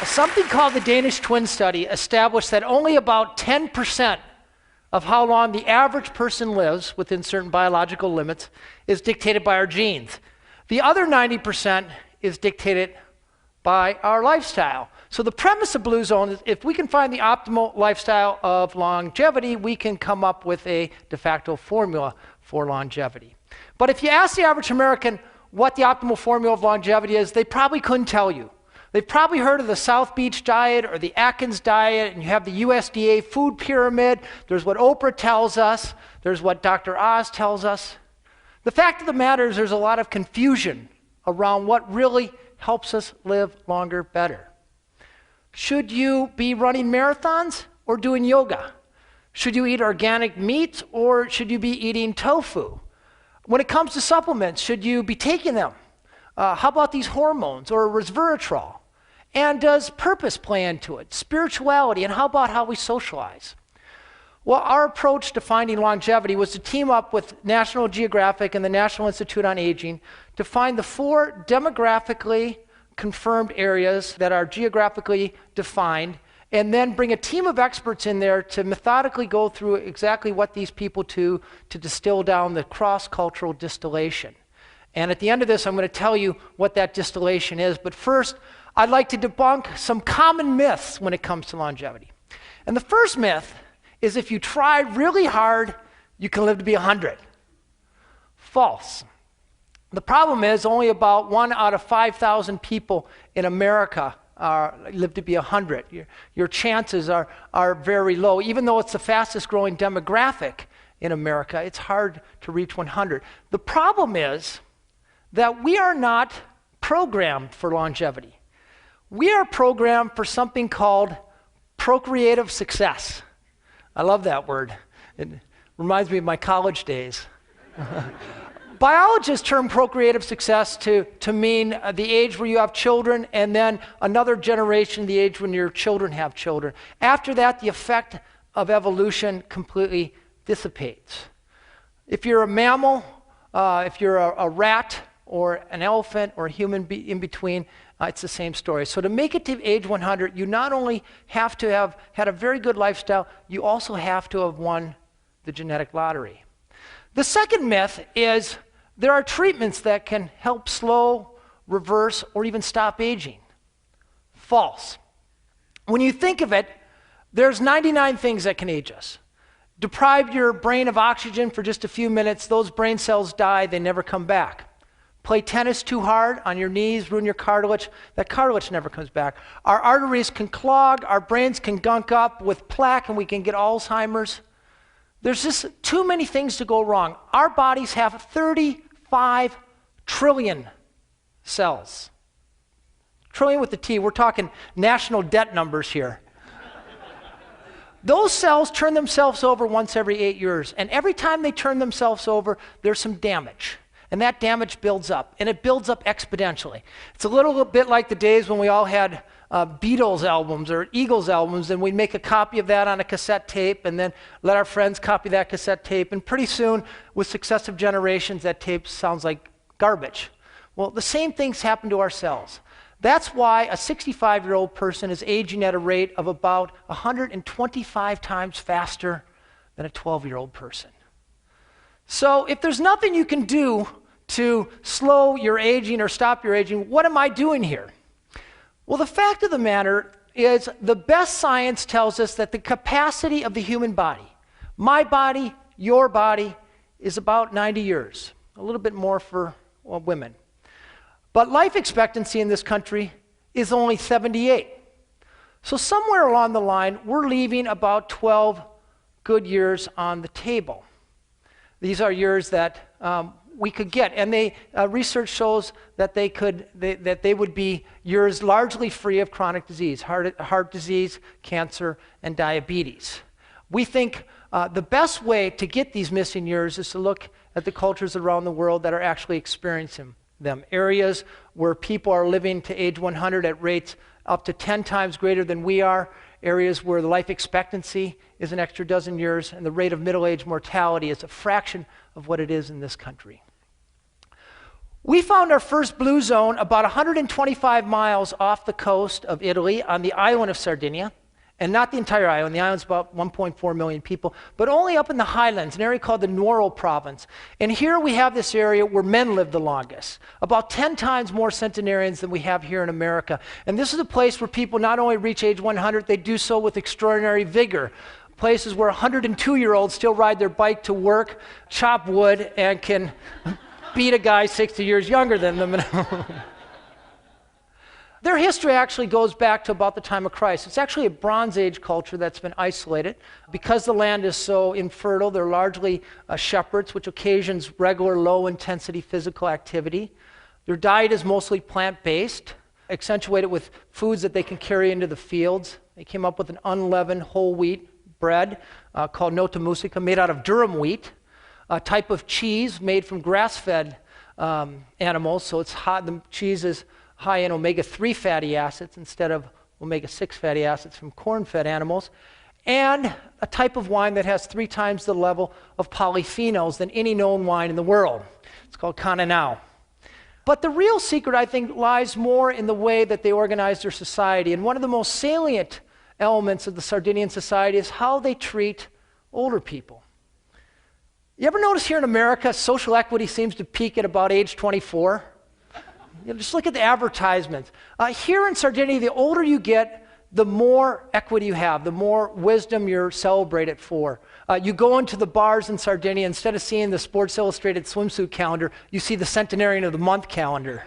Something called the Danish Twin Study established that only about 10% of how long the average person lives within certain biological limits is dictated by our genes. The other 90% is dictated by our lifestyle. So the premise of Blue Zone is if we can find the optimal lifestyle of longevity, we can come up with a de facto formula for longevity. But if you ask the average American what the optimal formula of longevity is, they probably couldn't tell you. They've probably heard of the South Beach diet or the Atkins diet, and you have the USDA food pyramid. There's what Oprah tells us. There's what Dr. Oz tells us. The fact of the matter is there's a lot of confusion around what really helps us live longer better. Should you be running marathons or doing yoga? Should you eat organic meat or should you be eating tofu? When it comes to supplements, should you be taking them? How about these hormones or resveratrol? And does purpose play into it? Spirituality, and how about how we socialize? Well, our approach to finding longevity was to team up with National Geographic and the National Institute on Aging to find the 4 demographically confirmed areas that are geographically defined, and then bring a team of experts in there to methodically go through exactly what these people do to distill down the cross-cultural distillation. And at the end of this, I'm going to tell you what that distillation is. But first, I'd like to debunk some common myths when it comes to longevity. And the first myth is if you try really hard, you can live to be 100. False. The problem is only about 1 out of 5,000 people in America live to be 100. Your chances are very low. Even though it's the fastest growing demographic in America, it's hard to reach 100. The problem is that we are not programmed for longevity. We are programmed for something called procreative success. I love that word. It reminds me of my college days. Biologists term procreative success to mean the age where you have children and then another generation, the age when your children have children. After that, the effect of evolution completely dissipates. If you're a mammal, if you're a rat or an elephant or a human in between, it's the same story. So to make it to age 100, you not only have to have had a very good lifestyle, you also have to have won the genetic lottery. The second myth is there are treatments that can help slow, reverse, or even stop aging. False. When you think of it, there's 99 things that can age us. Deprive your brain of oxygen for just a few minutes, those brain cells die, they never come back. Play tennis too hard on your knees, ruin your cartilage, that cartilage never comes back. Our arteries can clog, our brains can gunk up with plaque, and we can get Alzheimer's. There's just too many things to go wrong. Our bodies have 35 trillion cells. Trillion with the T, we're talking national debt numbers here. Those cells turn themselves over once every 8 years, and every time they turn themselves over, there's some damage. And that damage builds up, and it builds up exponentially. It's a little bit like the days when we all had Beatles albums or Eagles albums, and we'd make a copy of that on a cassette tape and then let our friends copy that cassette tape. And pretty soon, with successive generations, that tape sounds like garbage. Well, the same things happen to our cells. That's why a 65-year-old person is aging at a rate of about 125 times faster than a 12-year-old person. So if there's nothing you can do to slow your aging or stop your aging, what am I doing here? Well, the fact of the matter is the best science tells us that the capacity of the human body, my body, your body, is about 90 years, a little bit more for women. But life expectancy in this country is only 78. So somewhere along the line, we're leaving about 12 good years on the table. These are years that we could get, and research shows that they would be years largely free of chronic disease, heart disease, cancer, and diabetes. We think the best way to get these missing years is to look at the cultures around the world that are actually experiencing them. Areas where people are living to age 100 at rates up to 10 times greater than we are. Areas where the life expectancy is an extra dozen years, and the rate of middle-age mortality is a fraction of what it is in this country. We found our first blue zone about 125 miles off the coast of Italy on the island of Sardinia, and not the entire island. The island's about 1.4 million people, but only up in the highlands, an area called the Nuoro province. And here we have this area where men live the longest, about 10 times more centenarians than we have here in America. And this is a place where people not only reach age 100, they do so with extraordinary vigor. Places where 102-year-olds still ride their bike to work, chop wood, and can beat a guy 60 years younger than them. Their history actually goes back to about the time of Christ. It's actually a Bronze Age culture that's been isolated. Because the land is so infertile, they're largely shepherds, which occasions regular low-intensity physical activity. Their diet is mostly plant-based, accentuated with foods that they can carry into the fields. They came up with an unleavened whole wheat bread called nota musica, made out of durum wheat, a type of cheese made from grass-fed animals, so it's hot. The cheese is high in omega-3 fatty acids instead of omega-6 fatty acids from corn-fed animals, and a type of wine that has 3 times the level of polyphenols than any known wine in the world. It's called Cananao. But the real secret, I think, lies more in the way that they organize their society. And one of the most salient elements of the Sardinian society is how they treat older people. You ever notice here in America, social equity seems to peak at about age 24? Just look at the advertisements. Here in Sardinia, the older you get, the more equity you have, the more wisdom you're celebrated for. You go into the bars in Sardinia, instead of seeing the Sports Illustrated swimsuit calendar, you see the Centenarian of the Month calendar.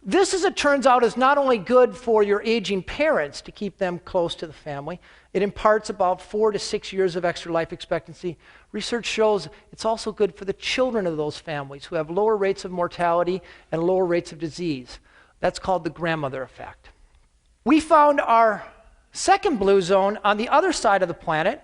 This, as it turns out, is not only good for your aging parents to keep them close to the family. It imparts about 4 to 6 years of extra life expectancy. Research shows it's also good for the children of those families who have lower rates of mortality and lower rates of disease. That's called the grandmother effect. We found our second blue zone on the other side of the planet,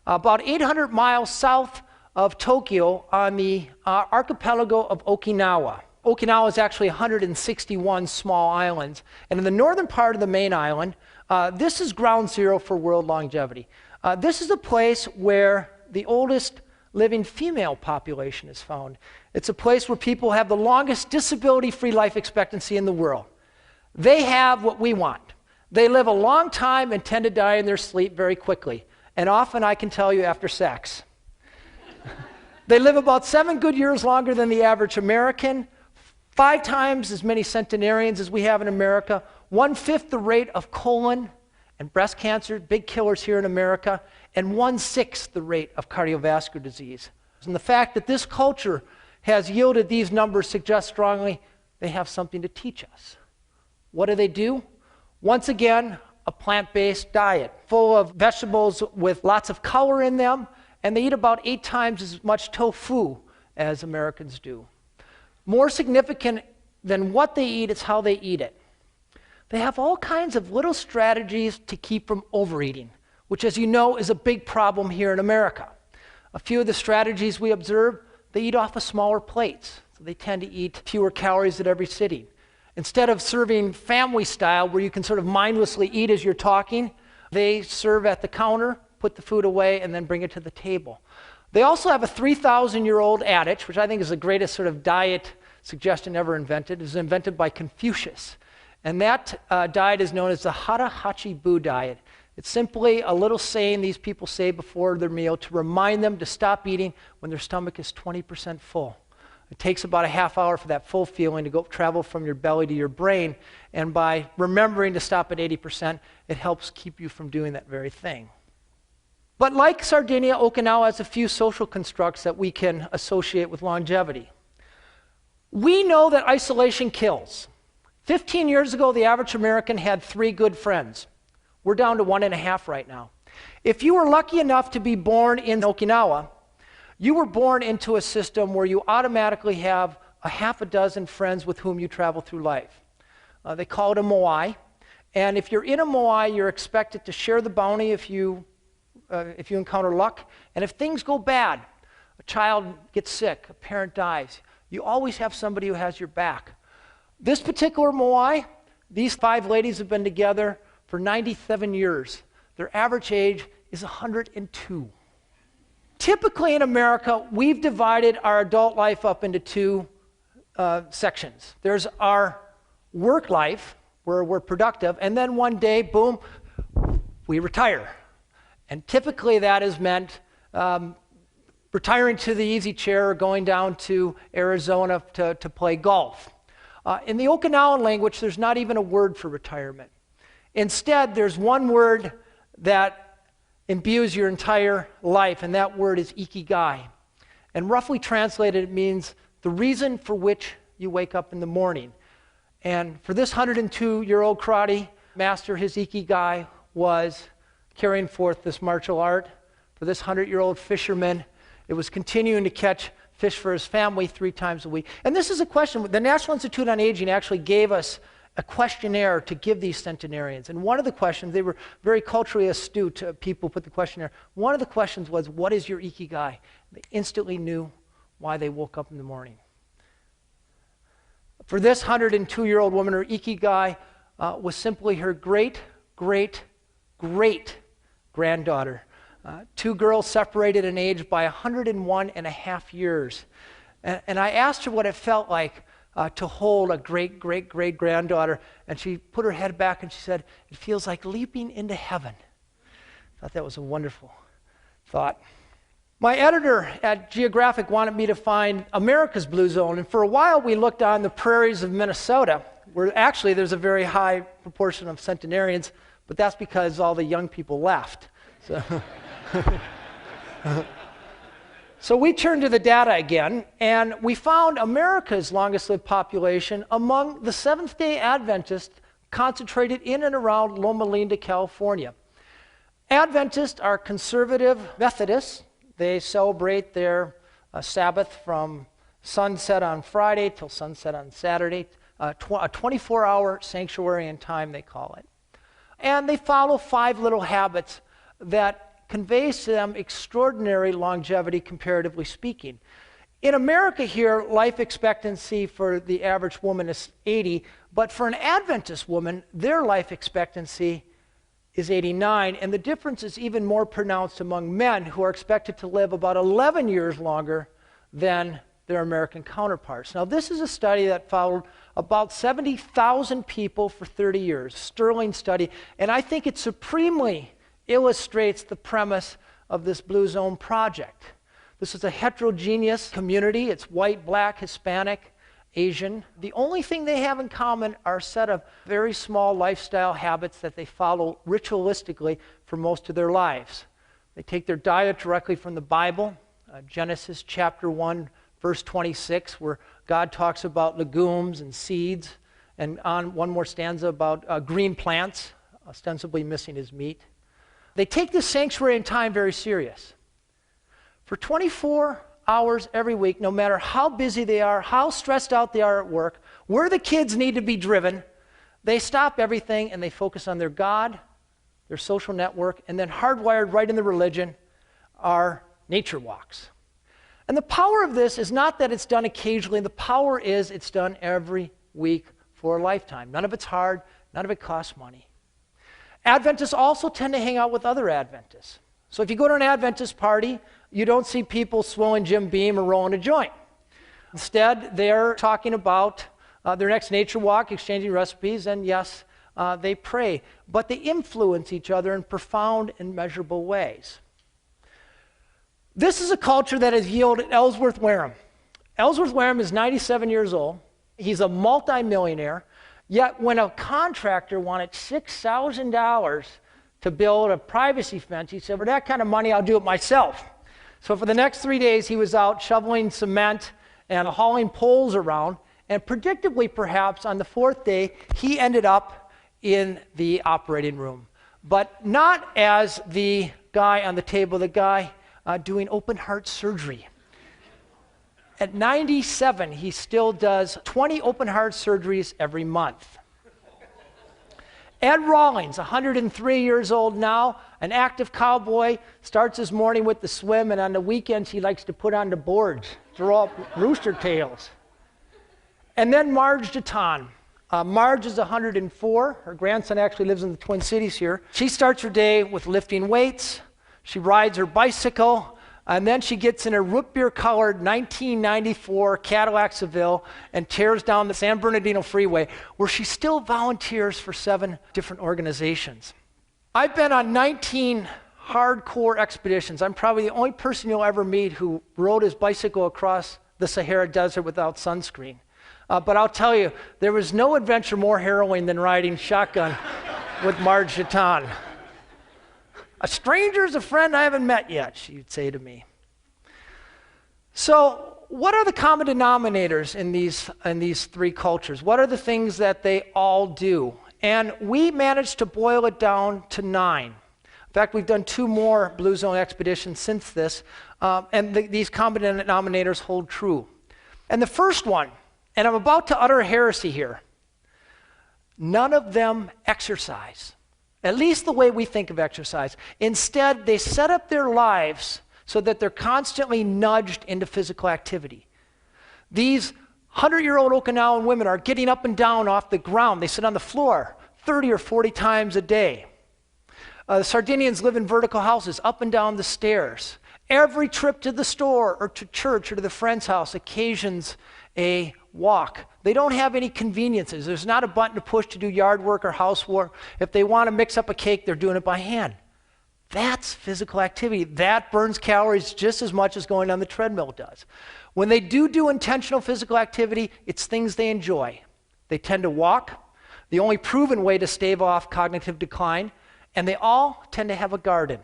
about 800 miles south of Tokyo on the archipelago of Okinawa. Okinawa is actually 161 small islands. And in the northern part of the main island, this is ground zero for world longevity. This is a place where the oldest living female population is found. It's a place where people have the longest disability-free life expectancy in the world. They have what we want. They live a long time and tend to die in their sleep very quickly. And often, I can tell you, after sex. They live about 7 good years longer than the average American, 5 times as many centenarians as we have in America, 1/5 the rate of colon and breast cancer, big killers here in America, and 1/6 the rate of cardiovascular disease. And the fact that this culture has yielded these numbers suggests strongly they have something to teach us. What do? Once again, a plant-based diet full of vegetables with lots of color in them, and they eat about 8 times as much tofu as Americans do. More significant than what they eat is how they eat it. They have all kinds of little strategies to keep from overeating, which, as you know, is a big problem here in America. A few of the strategies we observe, they eat off of smaller plates. So they tend to eat fewer calories at every sitting. Instead of serving family style, where you can sort of mindlessly eat as you're talking, they serve at the counter, put the food away, and then bring it to the table. They also have a 3,000-year-old adage, which I think is the greatest sort of diet suggestion ever invented. It was invented by Confucius. And that diet is known as the Hara Hachi Bu diet. It's simply a little saying these people say before their meal to remind them to stop eating when their stomach is 20% full. It takes about a half hour for that full feeling to go travel from your belly to your brain. And by remembering to stop at 80%, it helps keep you from doing that very thing. But like Sardinia, Okinawa has a few social constructs that we can associate with longevity. We know that isolation kills. 15 years ago, the average American had 3 good friends. We're down to 1.5 right now. If you were lucky enough to be born in Okinawa, you were born into a system where you automatically have a half a dozen friends with whom you travel through life. They call it a moai. And if you're in a moai, you're expected to share the bounty if you encounter luck. And if things go bad, a child gets sick, a parent dies, You always have somebody who has your back. This particular Moai, these 5 ladies have been together for 97 years. Their average age is 102. Typically in America, we've divided our adult life up into 2 sections. There's our work life, where we're productive, and then one day, boom, we retire. And typically that has meant retiring to the easy chair or going down to Arizona to play golf. In the Okinawan language, there's not even a word for retirement. Instead, there's one word that imbues your entire life, and that word is ikigai. And roughly translated, it means the reason for which you wake up in the morning. And for this 102-year-old karate master, his ikigai was carrying forth this martial art. For this 100-year-old fisherman, it was continuing to catch fish for his family 3 times a week. And this is a question. The National Institute on Aging actually gave us a questionnaire to give these centenarians. And one of the questions, they were very culturally astute people put the questionnaire. One of the questions was, what is your ikigai? They instantly knew why they woke up in the morning. For this 102-year-old woman, her ikigai was simply her great-great-great-granddaughter. 2 girls separated in age by 101 and a half years. And I asked her what it felt like to hold a great-great-great-granddaughter, and she put her head back and she said, it feels like leaping into heaven. I thought that was a wonderful thought. My editor at Geographic wanted me to find America's blue zone, and for a while we looked on the prairies of Minnesota, where actually there's a very high proportion of centenarians, but that's because all the young people left. So we turned to the data again, and we found America's longest lived population among the Seventh-day Adventists concentrated in and around Loma Linda, California. Adventists are conservative Methodists. They celebrate their Sabbath from sunset on Friday till sunset on Saturday, a 24-hour sanctuary in time, they call it. And they follow 5 little habits that conveys to them extraordinary longevity, comparatively speaking. In America here, life expectancy for the average woman is 80, but for an Adventist woman, their life expectancy is 89, and the difference is even more pronounced among men, who are expected to live about 11 years longer than their American counterparts. Now, this is a study that followed about 70,000 people for 30 years, sterling study, and I think it supremely illustrates the premise of this Blue Zone project. This is a heterogeneous community. It's white, black, Hispanic, Asian. The only thing they have in common are a set of very small lifestyle habits that they follow ritualistically for most of their lives. They take their diet directly from the Bible, Genesis chapter 1, verse 26, where God talks about legumes and seeds, and on one more stanza about green plants, ostensibly missing his meat. They take this sanctuary in time very serious. For 24 hours every week, no matter how busy they are, how stressed out they are at work, where the kids need to be driven, they stop everything and they focus on their God, their social network, and then hardwired right in the religion are nature walks. And the power of this is not that it's done occasionally. The power is it's done every week for a lifetime. None of it's hard. None of it costs money. Adventists also tend to hang out with other Adventists. So if you go to an Adventist party, you don't see people swilling Jim Beam or rolling a joint. Instead, they're talking about their next nature walk, exchanging recipes, and yes, they pray. But they influence each other in profound and measurable ways. This is a culture that has yielded Ellsworth Wareham. Ellsworth Wareham is 97 years old. He's a multimillionaire. Yet when a contractor wanted $6,000 to build a privacy fence, he said, for that kind of money, I'll do it myself. So for the next 3 days, he was out shoveling cement and hauling poles around. And predictably, perhaps, on the 4th day, he ended up in the operating room. But not as the guy on the table, the guy doing open heart surgery. At 97, he still does 20 open heart surgeries every month. Ed Rawlings, 103 years old now, an active cowboy, starts his morning with the swim, and on the weekends he likes to put on the boards, throw up rooster tails. And then Marge Deton. Marge is 104. Her grandson actually lives in the Twin Cities here. She starts her day with lifting weights. She rides her bicycle, and then she gets in a root beer-colored 1994 Cadillac Seville and tears down the San Bernardino Freeway, where she still volunteers for 7 different organizations. I've been on 19 hardcore expeditions. I'm probably the only person you'll ever meet who rode his bicycle across the Sahara Desert without sunscreen. But I'll tell you, there was no adventure more harrowing than riding shotgun with Marge Deton. A stranger is a friend I haven't met yet, she'd say to me. So what are the common denominators in these 3 cultures? What are the things that they all do? And we managed to boil it down to 9. In fact, we've done 2 more Blue Zone expeditions since this, and these common denominators hold true. And the first one, and I'm about to utter a heresy here, none of them exercise, at least the way we think of exercise. Instead, they set up their lives so that they're constantly nudged into physical activity. These 100-year-old Okinawan women are getting up and down off the ground. They sit on the floor 30 or 40 times a day. The Sardinians live in vertical houses, up and down the stairs. Every trip to the store or to church or to the friend's house occasions a walk. They don't have any conveniences. There's not a button to push to do yard work or housework. If they want to mix up a cake, they're doing it by hand. That's physical activity. That burns calories just as much as going on the treadmill does. When they do intentional physical activity, it's things they enjoy. They tend to walk, the only proven way to stave off cognitive decline, and they all tend to have a garden.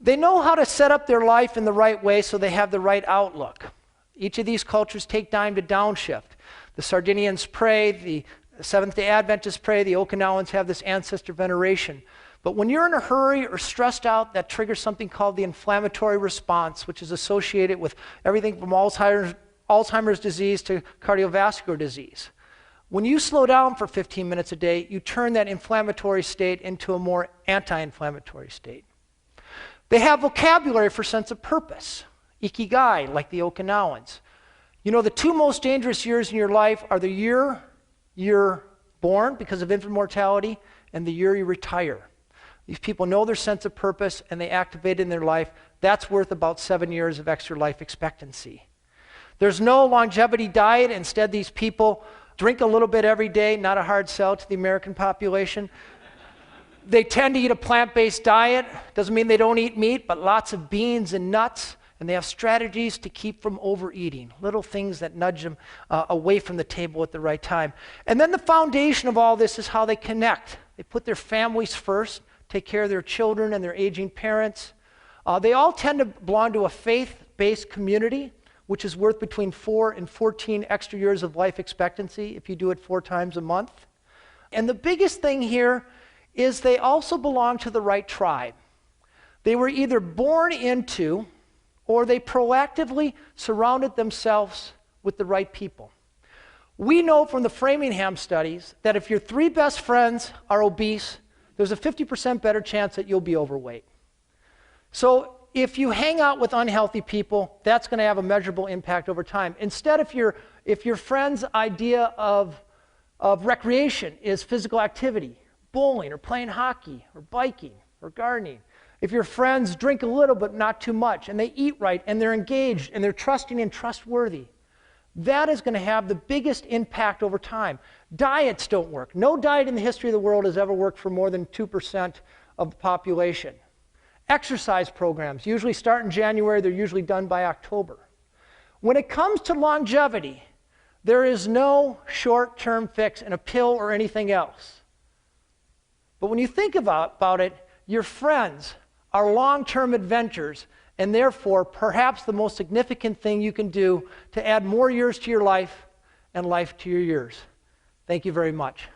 They know how to set up their life in the right way so they have the right outlook. Each of these cultures take time to downshift. The Sardinians pray, the Seventh-day Adventists pray, the Okinawans have this ancestor veneration. But when you're in a hurry or stressed out, that triggers something called the inflammatory response, which is associated with everything from Alzheimer's disease to cardiovascular disease. When you slow down for 15 minutes a day, you turn that inflammatory state into a more anti-inflammatory state. They have vocabulary for sense of purpose. Ikigai, like the Okinawans. You know, the 2 most dangerous years in your life are the year you're born because of infant mortality and the year you retire. These people know their sense of purpose and they activate it in their life. That's worth about 7 years of extra life expectancy. There's no longevity diet. Instead, these people drink a little bit every day, not a hard sell to the American population. They tend to eat a plant-based diet. Doesn't mean they don't eat meat, but lots of beans and nuts. And they have strategies to keep from overeating, little things that nudge them away from the table at the right time. And then the foundation of all this is how they connect. They put their families first, take care of their children and their aging parents. They all tend to belong to a faith-based community, which is worth between 4 and 14 extra years of life expectancy if you do it 4 times a month. And the biggest thing here is they also belong to the right tribe. They were either born into or they proactively surrounded themselves with the right people. We know from the Framingham studies that if your 3 best friends are obese, there's a 50% better chance that you'll be overweight. So if you hang out with unhealthy people, that's going to have a measurable impact over time. Instead, if your friend's idea of recreation is physical activity, bowling or playing hockey or biking or gardening, if your friends drink a little but not too much, and they eat right, and they're engaged, and they're trusting and trustworthy, that is going to have the biggest impact over time. Diets don't work. No diet in the history of the world has ever worked for more than 2% of the population. Exercise programs usually start in January. They're usually done by October. When it comes to longevity, there is no short-term fix in a pill or anything else. But when you think about it, your friends are long-term adventures, and therefore perhaps the most significant thing you can do to add more years to your life and life to your years. Thank you very much.